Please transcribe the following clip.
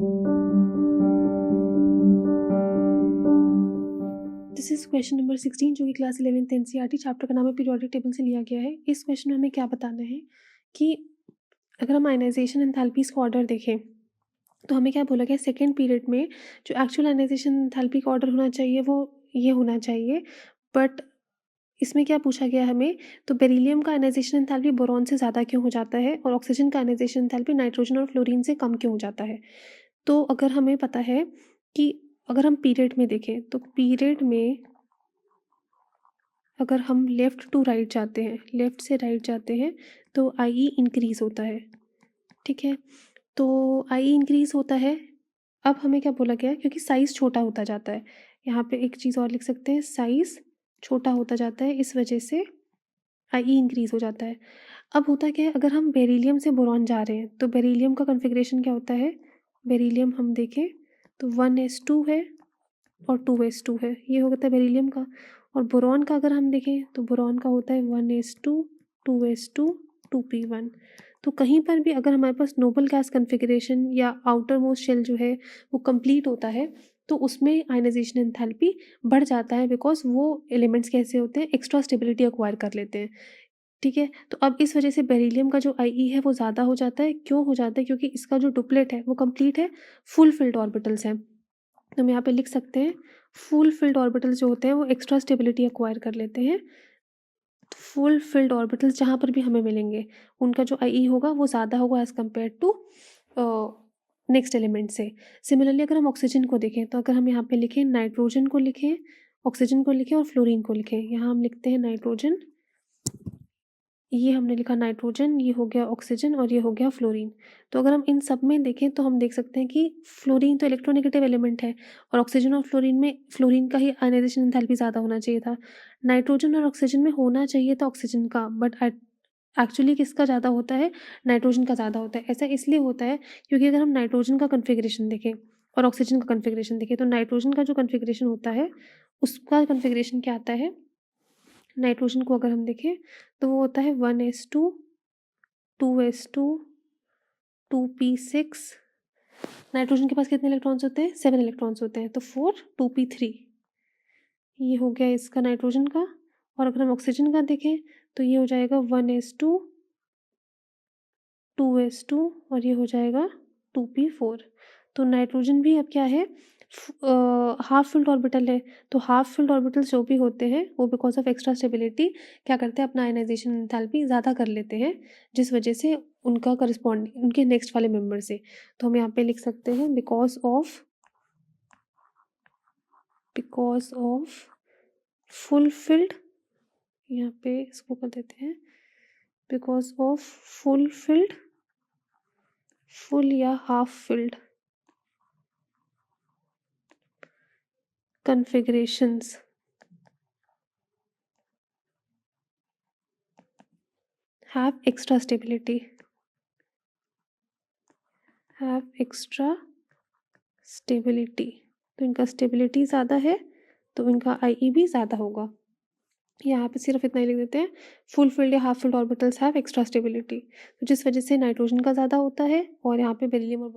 This is question number 16 जो कि class 11th NCERT chapter का नाम है पीरियोडिक टेबल से लिया गया है। इस क्वेश्चन में हमें क्या बताना है कि अगर हम आयनाइजेशन एंथैल्पीज़ का ऑर्डर देखें, तो हमें क्या बोला गया है सेकंड पीरियड में जो एक्चुअल आयनाइजेशन एंथैल्पी का ऑर्डर होना चाहिए वो ये होना चाहिए। बट इसमें क्या पूछा गया हमें, तो बेरिलियम का आयनाइजेशन एंथैल्पी बोरॉन से ज़्यादा क्यों हो जाता है और ऑक्सीजन का आयनाइजेशन एंथैल्पी नाइट्रोजन और फ्लोरीन से कम क्यों हो जाता है। तो अगर हमें पता है कि अगर हम पीरियड में देखें, तो पीरियड में अगर हम लेफ़्ट टू राइट जाते हैं, लेफ़्ट से राइट जाते हैं, तो आई इंक्रीज़ होता है, ठीक है? तो आई इंक्रीज़ होता है। अब हमें क्या बोला गया है, क्योंकि साइज़ छोटा होता जाता है, यहाँ पे एक चीज़ और लिख सकते हैं, साइज़ छोटा होता जाता है, इस वजह से आई इंक्रीज़ हो जाता है। अब होता क्या है, अगर हम बेरिलियम से बोरॉन जा रहे हैं, तो बेरिलियम का कॉन्फ़िगरेशन क्या होता है? बेरिलियम हम देखें तो 1s2 है और 2s2 है, ये हो गया था बेरिलियम का। और बोरॉन का अगर हम देखें, तो बोरॉन का होता है 1s2, 2s2, 2p1। तो कहीं पर भी अगर हमारे पास नोबल गैस कॉन्फ़िगरेशन या आउटर मोस्ट शेल जो है वो कंप्लीट होता है, तो उसमें आयनाइजेशन एंथैल्पी बढ़ जाता है, बिकॉज़ वो एलिमेंट्स कैसे होते हैं, एक्स्ट्रा स्टेबिलिटी एक्वायर कर लेते हैं, ठीक है? तो अब इस वजह से बेरिलियम का जो आई है वो ज़्यादा हो जाता है। क्यों हो जाता है? क्योंकि इसका जो डुप्लेट है वो कंप्लीट है, फुल फिल्ड ऑर्बिटल्स हैं। तो हम यहाँ पे लिख सकते हैं, फुल फिल्ड ऑर्बिटल्स जो होते हैं वो एक्स्ट्रा स्टेबिलिटी एक्वायर कर लेते हैं। फुल फिल्ड ऑर्बिटल्स जहाँ पर भी हमें मिलेंगे, उनका जो आई होगा वो ज़्यादा होगा as compare to next element से। सिमिलरली अगर हम ऑक्सीजन को देखें, तो अगर हम यहाँ पे लिखें, नाइट्रोजन को लिखें, ऑक्सीजन को लिखें और फ्लोरीन को लिखें। यहाँ हम लिखते हैं नाइट्रोजन, ये हमने लिखा नाइट्रोजन, ये हो गया ऑक्सीजन और ये हो गया फ्लोरीन। तो अगर हम इन सब में देखें, तो हम देख सकते हैं कि फ्लोरीन तो इलेक्ट्रोनेगेटिव एलिमेंट है और ऑक्सीजन और फ्लोरीन में फ्लोरीन का ही आयनाइजेशन एंथैल्पी ज़्यादा होना चाहिए था। नाइट्रोजन और ऑक्सीजन में होना चाहिए था ऑक्सीजन का, बट एक्चुअली किसका ज़्यादा होता है? नाइट्रोजन का ज़्यादा होता है। ऐसा इसलिए होता है क्योंकि अगर हम नाइट्रोजन का कॉन्फ़िगरेशन देखें और ऑक्सीजन का कॉन्फ़िगरेशन देखें, तो नाइट्रोजन का जो कॉन्फ़िगरेशन होता है, उसका कॉन्फ़िगरेशन क्या आता है? नाइट्रोजन को अगर हम देखें, तो वो होता है 1s2, 2s2, 2p6। नाइट्रोजन के पास कितने इलेक्ट्रॉन्स होते हैं? 7 इलेक्ट्रॉन्स होते हैं, तो 4, 2p3। ये हो गया इसका नाइट्रोजन का। और अगर हम ऑक्सीजन का देखें, तो ये हो जाएगा 1s2, 2s2 और ये हो जाएगा 2p4। तो नाइट्रोजन भी अब क्या है, हाफ फिल्ड ऑर्बिटल है, तो हाफ फिल्ड ऑर्बिटल्स जो भी होते हैं वो बिकॉज ऑफ एक्स्ट्रा स्टेबिलिटी क्या करते हैं, अपना आयनाइजेशन एंथैल्पी ज़्यादा कर लेते हैं, जिस वजह से उनका करस्पॉन्डिंग उनके नेक्स्ट वाले मेंबर से। तो हम यहाँ पे लिख सकते हैं बिकॉज ऑफ फुल फिल्ड, यहाँ पे इसको कर देते हैं because of full filled, full या half filled configurations have extra stability, तो इनका स्टेबिलिटी ज़्यादा है, तो इनका आई भी ज़्यादा होगा। यहाँ पे सिर्फ इतना ही लिख देते हैं, फुल फिल्ड या half field orbitals have extra stability, तो जिस वजह से नाइट्रोजन का ज़्यादा होता है और यहाँ पे बेरिलियम और